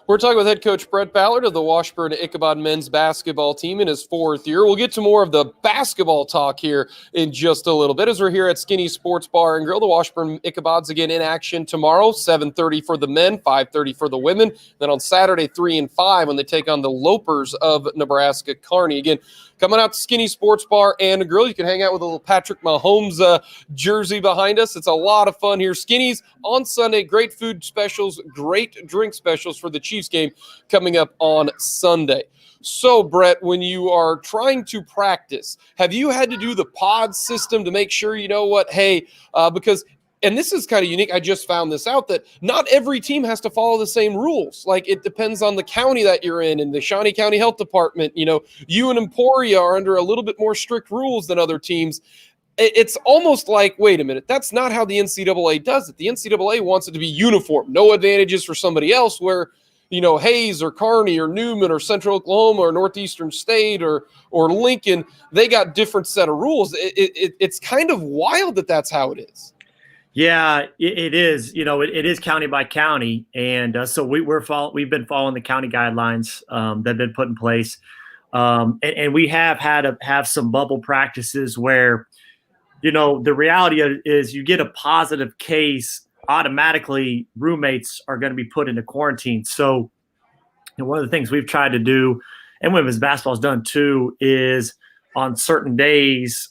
We're talking with head coach Brett Ballard of the Washburn Ichabod men's basketball team in his 4th year. We'll get to more of the basketball talk here in just a little bit, as we're here at Skinny Sports Bar and Grill. The Washburn Ichabods again in action tomorrow, 7:30 for the men, 5:30 for the women. Then on Saturday, 3 and 5, when they take on the Lopers of Nebraska Kearney. Again, coming out to Skinny Sports Bar and Grill, you can hang out with a little Patrick Mahomes jersey behind us. It's a lot of fun here. Skinny's on Sunday, great food specials, great drink specials for the Chiefs game coming up on Sunday. So, Brett, when you are trying to practice, have you had to do the pod system to make sure, because and this is kind of unique. I just found this out, that not every team has to follow the same rules. Like, it depends on the county that you're in and the Shawnee County Health Department. You and Emporia are under a little bit more strict rules than other teams. It's almost like, wait a minute, that's not how the NCAA does it. The NCAA wants it to be uniform. No advantages for somebody else, where, Hayes or Kearney or Newman or Central Oklahoma or Northeastern State or Lincoln, they got different set of rules. It's kind of wild that that's how it is. Yeah, it is. It is county by county, and so we've been following the county guidelines that have been put in place, and we have had to have some bubble practices where, the reality is you get a positive case, automatically roommates are going to be put into quarantine. So, one of the things we've tried to do, and women's basketball has done too, is on certain days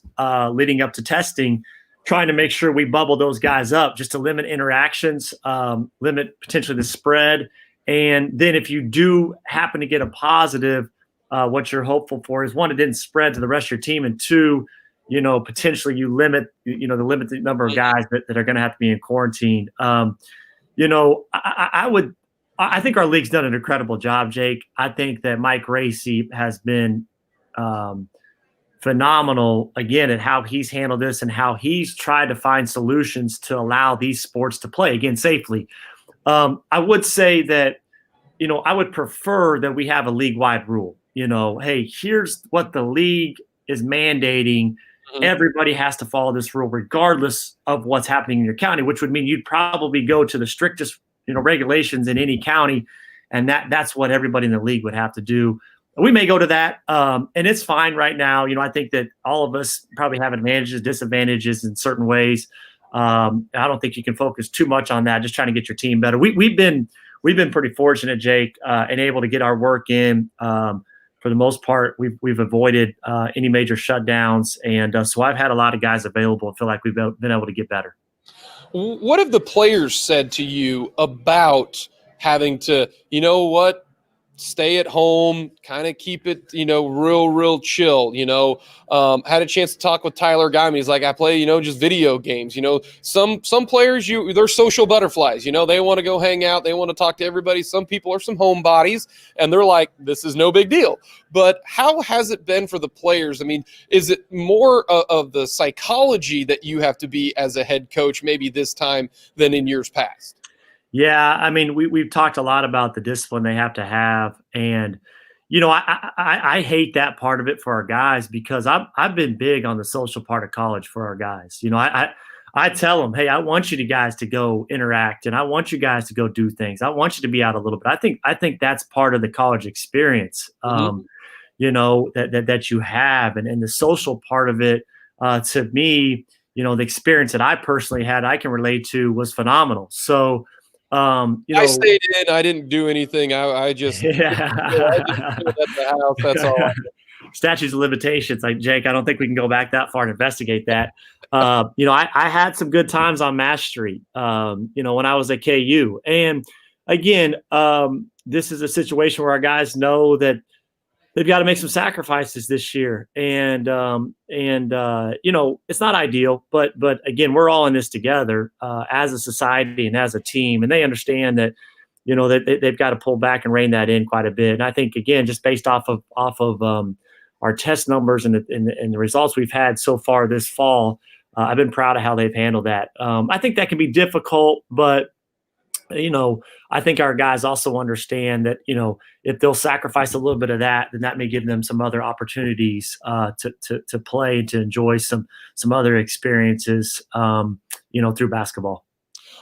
leading up to testing, trying to make sure we bubble those guys up just to limit interactions, limit potentially the spread. And then if you do happen to get a positive, what you're hopeful for is, one, it didn't spread to the rest of your team, and two, potentially you limit, the limited number of guys that are going to have to be in quarantine. I think our league's done an incredible job, Jake. I think that Mike Racy has been phenomenal, again, at how he's handled this and how he's tried to find solutions to allow these sports to play, again, safely. I would say that, I would prefer that we have a league-wide rule. Hey, here's what the league is mandating. Everybody has to follow this rule regardless of what's happening in your county, which would mean you'd probably go to the strictest, regulations in any county. And that's what everybody in the league would have to do. We may go to that. And it's fine right now. I think that all of us probably have advantages, disadvantages in certain ways. I don't think you can focus too much on that, just trying to get your team better. We've been pretty fortunate, Jake, and able to get our work in. For the most part, we've avoided any major shutdowns, and so I've had a lot of guys available. I feel like we've been able to get better. What have the players said to you about having to, stay at home, kind of keep it, real chill. Had a chance to talk with Tyler Guyman. He's like, I play, just video games. Some players, they're social butterflies. They want to go hang out. They want to talk to everybody. Some people are some homebodies, and they're like, this is no big deal. But how has it been for the players? I mean, is it more of the psychology that you have to be as a head coach maybe this time than in years past? Yeah, I mean, we've talked a lot about the discipline they have to have, and I hate that part of it for our guys because I've been big on the social part of college for our guys. I tell them, hey, I want you guys to go interact, and I want you guys to go do things. I want you to be out a little bit. I think that's part of the college experience. That you have, and the social part of it. To me, the experience that I personally had, I can relate to, was phenomenal. So. I stayed in. I didn't do anything. I just, Yeah. I just stood at the house. That's all. Statutes of limitations. Like, Jake, I don't think we can go back that far and investigate that. I had some good times on Mass Street, when I was at KU. And again, this is a situation where our guys know that they've got to make some sacrifices this year, and it's not ideal, but again, we're all in this together as a society and as a team, and they understand that that they've got to pull back and rein that in quite a bit. And I think, again, just based off of our test numbers and the results we've had so far this fall, I've been proud of how they've handled that. I think that can be difficult, but I think our guys also understand that, if they'll sacrifice a little bit of that, then that may give them some other opportunities to play, to enjoy some other experiences, through basketball.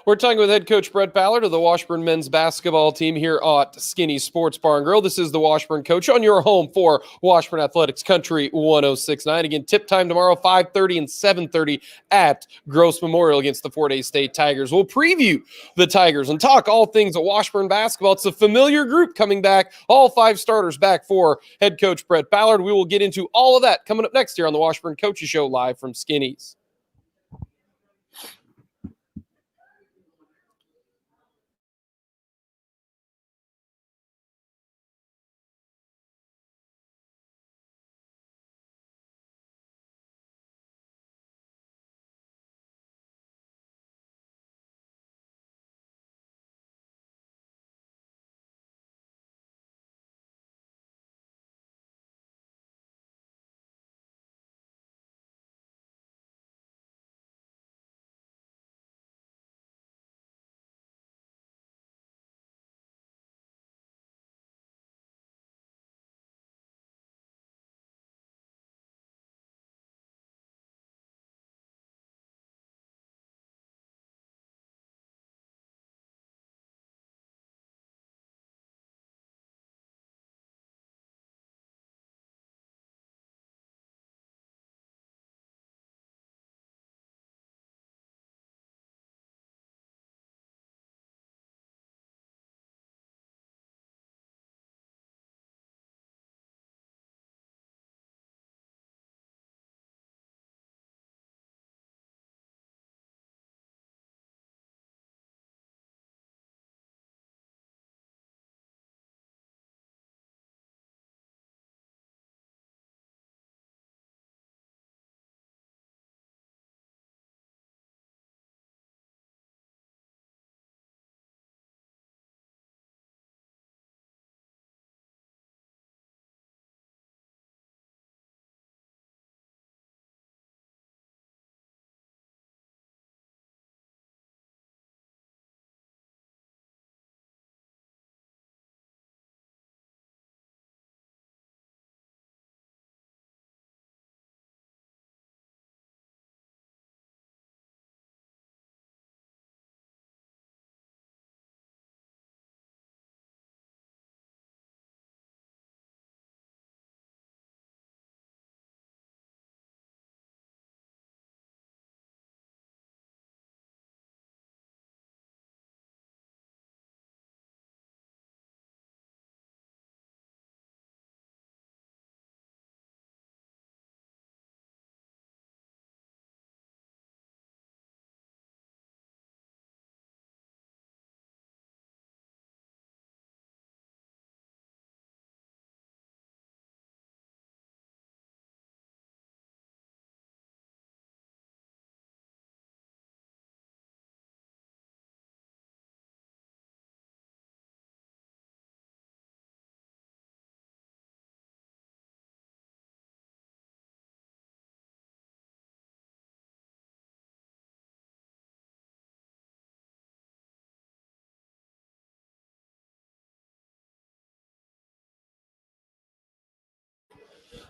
We're talking with head coach Brett Ballard of the Washburn men's basketball team here at Skinny Sports Bar and Grill. This is the Washburn Coach on your home for Washburn Athletics Country 106.9. Again, tip time tomorrow, 5:30 and 7:30 at Gross Memorial against the Fort Hays State Tigers. We'll preview the Tigers and talk all things at Washburn basketball. It's a familiar group coming back, all 5 starters back for head coach Brett Ballard. We will get into all of that coming up next here on the Washburn Coaches Show live from Skinny's.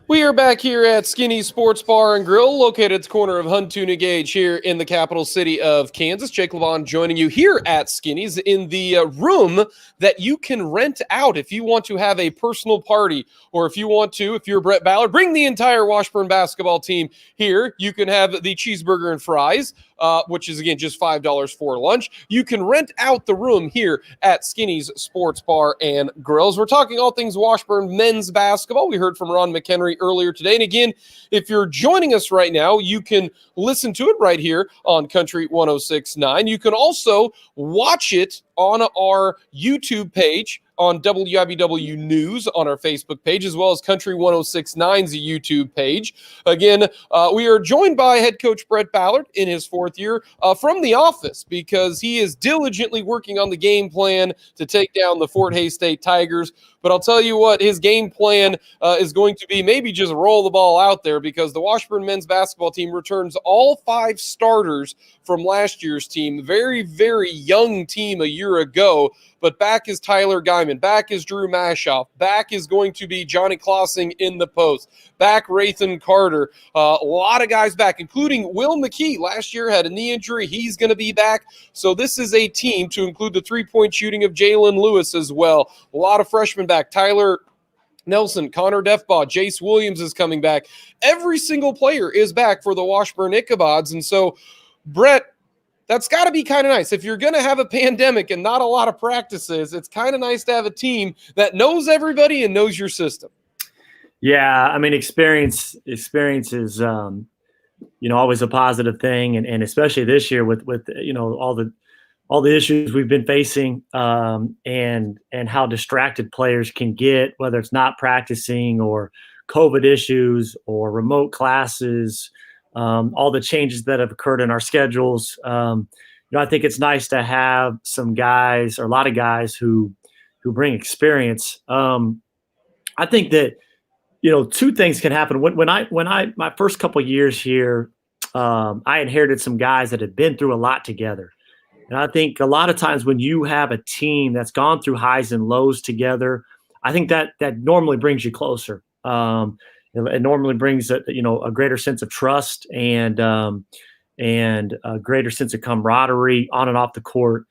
We are back here at Skinny's Sports Bar and Grill, located at the corner of Huntoon Gage here in the capital city of Kansas. Jake LeBon joining you here at Skinny's in the room that you can rent out if you want to have a personal party, or if you're Brett Ballard, bring the entire Washburn basketball team here. You can have the cheeseburger and fries, which is, again, just $5 for lunch. You can rent out the room here at Skinny's Sports Bar and Grills. We're talking all things Washburn men's basketball. We heard from Ron McHenry earlier today. And again, if you're joining us right now, you can listen to it right here on Country 106.9. You can also watch it on our YouTube page, on WIBW News on our Facebook page, as well as Country 106.9's YouTube page. Again, we are joined by head coach Brett Ballard in his fourth year from the office, because he is diligently working on the game plan to take down the Fort Hays State Tigers. But I'll tell you what, his game plan is going to be maybe just roll the ball out there, because the Washburn men's basketball team returns all 5 starters from last year's team. Very, very young team a year ago. But back is Tyler Guyman. Back is Drew Mashoff. Back is going to be Johnny Klossing in the post. Back Rathan Carter. A lot of guys back, including Will McKee. Last year had a knee injury. He's going to be back. So this is a team, to include the three-point shooting of Jalen Lewis as well. A lot of freshmen back. Tyler Nelson, Connor Defbaugh, Jace Williams is coming back. Every single player is back for the Washburn Ichabods. And so, Brett, that's got to be kind of nice. If you're going to have a pandemic and not a lot of practices, it's kind of nice to have a team that knows everybody and knows your system. Yeah, I mean, experience is always a positive thing, and especially this year with all the issues we've been facing, and how distracted players can get, whether it's not practicing or COVID issues or remote classes. All the changes that have occurred in our schedules. I think it's nice to have some guys, or a lot of guys who bring experience. I think that, 2 things can happen. When I my first couple of years here, I inherited some guys that had been through a lot together. And I think a lot of times when you have a team that's gone through highs and lows together, I think that normally brings you closer. It normally brings a greater sense of trust and a greater sense of camaraderie on and off the court.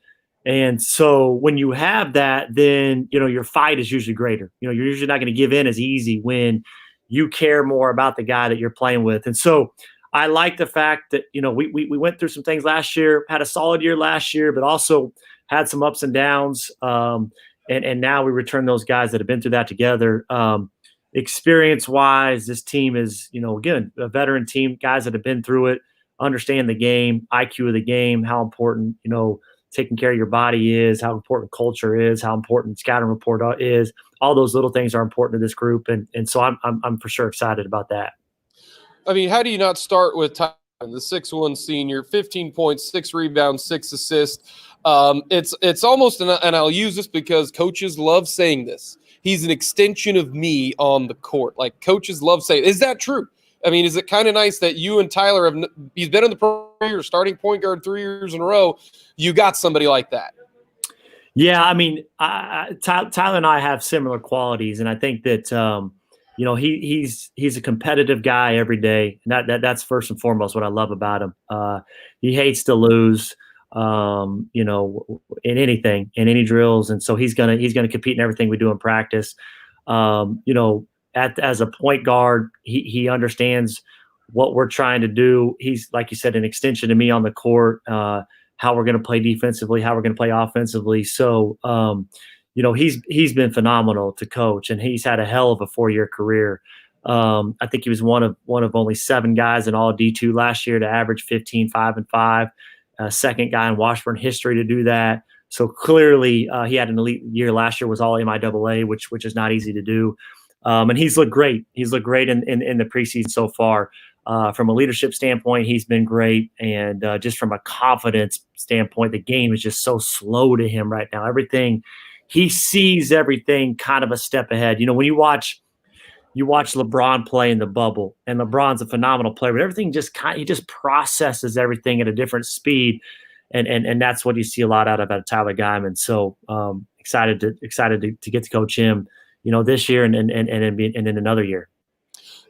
And so when you have that, then your fight is usually greater. You're usually not going to give in as easy when you care more about the guy that you're playing with. And so I like the fact that we went through some things last year, had a solid year last year, but also had some ups and downs. And now we return those guys that have been through that together. Experience-wise, this team is, again, a veteran team, guys that have been through it, understand the game, IQ of the game, how important, taking care of your body is, how important culture is, how important scouting report is. All those little things are important to this group, and so I'm for sure excited about that. I mean, how do you not start with Tyler, the 6'1" senior, 15 points, 6 rebounds, 6 assists? It's almost, and I'll use this because coaches love saying this, he's an extension of me on the court. Like, coaches love saying, is that true? I mean, is it kind of nice that you and Tyler he's been in the program, starting point guard 3 years in a row. You got somebody like that. Yeah, I mean, Tyler and I have similar qualities, and I think that he's a competitive guy every day. And that's first and foremost what I love about him. He hates to lose. In anything, in any drills. And so he's going to compete in everything we do in practice. As a point guard, he understands what we're trying to do. He's, like you said, an extension to me on the court, how we're going to play defensively, how we're going to play offensively. So, he's been phenomenal to coach, and he's had a hell of a 4-year career. I think he was one of only 7 guys in all D2 last year to average 15, 5, and 5. Second guy in Washburn history to do that. So clearly he had an elite year last year, was all MIAA, which is not easy to do. And he's looked great. He's looked great in the preseason so far. From a leadership standpoint, he's been great. And just from a confidence standpoint, the game is just so slow to him right now. He sees everything kind of a step ahead. When you watch LeBron play in the bubble, and LeBron's a phenomenal player, but everything he just processes everything at a different speed. And that's what you see a lot out of Tyler Guyman. So excited to get to coach him, this year and in another year.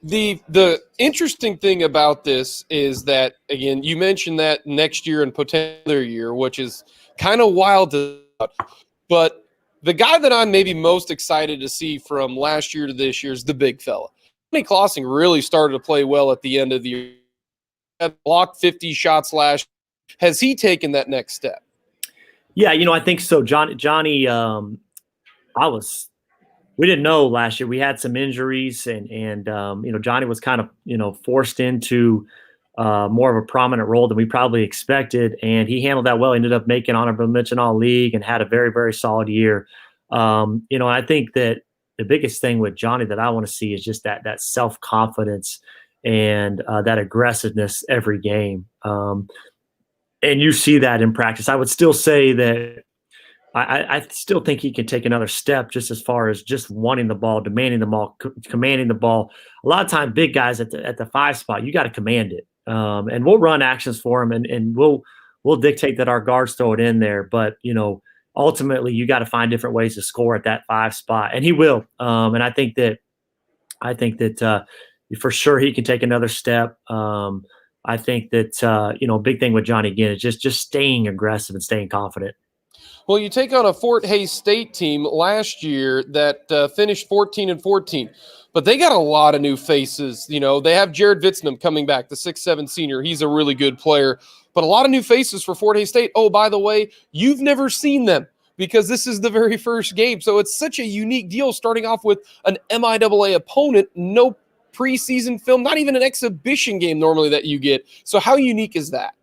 The interesting thing about this is that, again, you mentioned that next year and potential year, which is kind of wild to thought. But the guy that I'm maybe most excited to see from last year to this year is the big fella. Johnny Clausing really started to play well at the end of the year. Blocked 50 shots last year. Has he taken that next step? Yeah, I think so. Johnny, we didn't know last year. We had some injuries, and Johnny was kind of forced into more of a prominent role than we probably expected, and he handled that well. He ended up making honorable mention all league and had a very, very solid year. I think that the biggest thing with Johnny that I want to see is just that self-confidence and that aggressiveness every game. And you see that in practice. I would still say that I still think he can take another step just as far as just wanting the ball, demanding the ball, commanding the ball. A lot of time, big guys at the 5 spot, you got to command it. And we'll run actions for him, and we'll dictate that our guards throw it in there. But ultimately, you got to find different ways to score at that 5 spot, and he will. And I think that for sure he can take another step. I think that big thing with Johnny again is just staying aggressive and staying confident. Well, you take on a Fort Hays State team last year that finished 14-14, but they got a lot of new faces. They have Jared Vitznam coming back, the 6'7" senior. He's a really good player, but a lot of new faces for Fort Hays State. Oh, by the way, you've never seen them because this is the very first game. So it's such a unique deal starting off with an MIAA opponent, no preseason film, not even an exhibition game normally that you get. So how unique is that?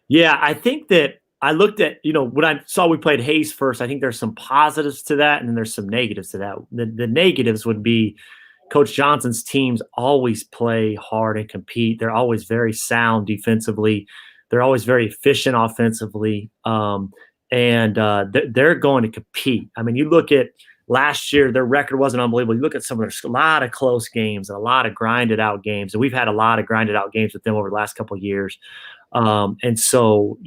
Yeah, I think that I looked at, when I saw we played Hayes first, I think there's some positives to that, and then there's some negatives to that. The negatives would be Coach Johnson's teams always play hard and compete. They're always very sound defensively. They're always very efficient offensively. And they're going to compete. I mean, you look at last year, their record wasn't unbelievable. You look at a lot of close games and a lot of grinded out games. And we've had a lot of grinded out games with them over the last couple of years. And so,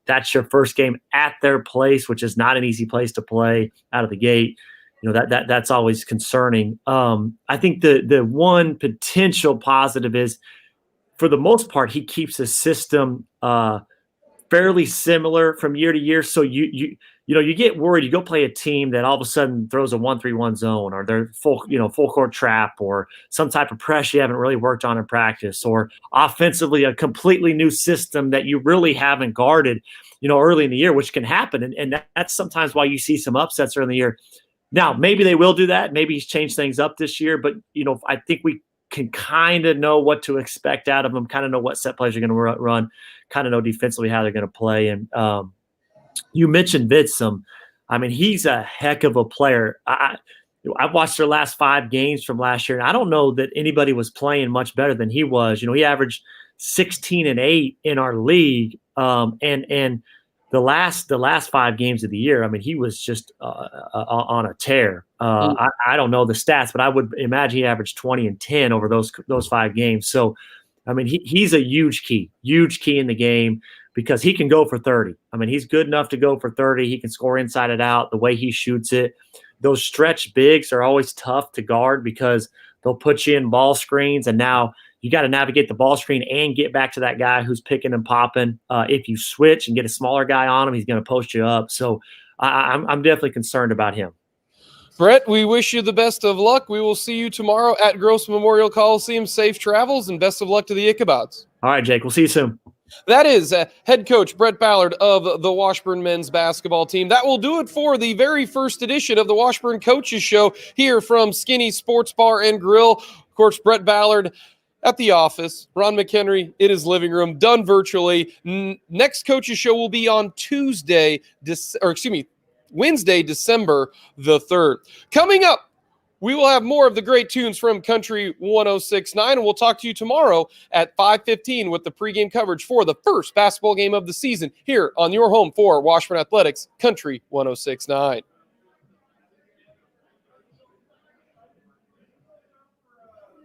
that's your first game at their place, which is not an easy place to play out of the gate. That's always concerning. I think the one potential positive is, for the most part, he keeps the system fairly similar from year to year. So you get worried. You go play a team that all of a sudden throws a 1-3-1 zone, or they're full court trap, or some type of press you haven't really worked on in practice, or offensively a completely new system that you really haven't guarded, early in the year, which can happen. And that's sometimes why you see some upsets early in the year. Now, maybe they will do that. Maybe he's changed things up this year, but I think we can kind of know what to expect out of them, kind of know what set plays are going to run, kind of know defensively how they're going to play. And you mentioned Vitznam. I mean, he's a heck of a player. I've watched their last 5 games from last year, and I don't know that anybody was playing much better than he was. He averaged 16-8 in our league, and the last 5 games of the year, I mean, he was just on a tear. I don't know the stats, but I would imagine he averaged 20 and 10 over those 5 games. So, I mean, he's a huge key in the game, because he can go for 30. I mean, he's good enough to go for 30. He can score inside and out the way he shoots it. Those stretch bigs are always tough to guard because they'll put you in ball screens, and now you got to navigate the ball screen and get back to that guy who's picking and popping. If you switch and get a smaller guy on him, he's going to post you up. So I'm definitely concerned about him. Brett, we wish you the best of luck. We will see you tomorrow at Gross Memorial Coliseum. Safe travels and best of luck to the Ichabod's. All right, Jake. We'll see you soon. That is head coach Brett Ballard of the Washburn men's basketball team. That will do it for the very first edition of the Washburn Coaches Show here from Skinny Sports Bar and Grill. Of course, Brett Ballard at the office. Ron McHenry in his living room, done virtually. Next Coaches Show will be on Wednesday, December the 3rd. Coming up, we will have more of the great tunes from Country 106.9, and we'll talk to you tomorrow at 5:15 with the pregame coverage for the first basketball game of the season here on your home for Washburn Athletics, Country 106.9.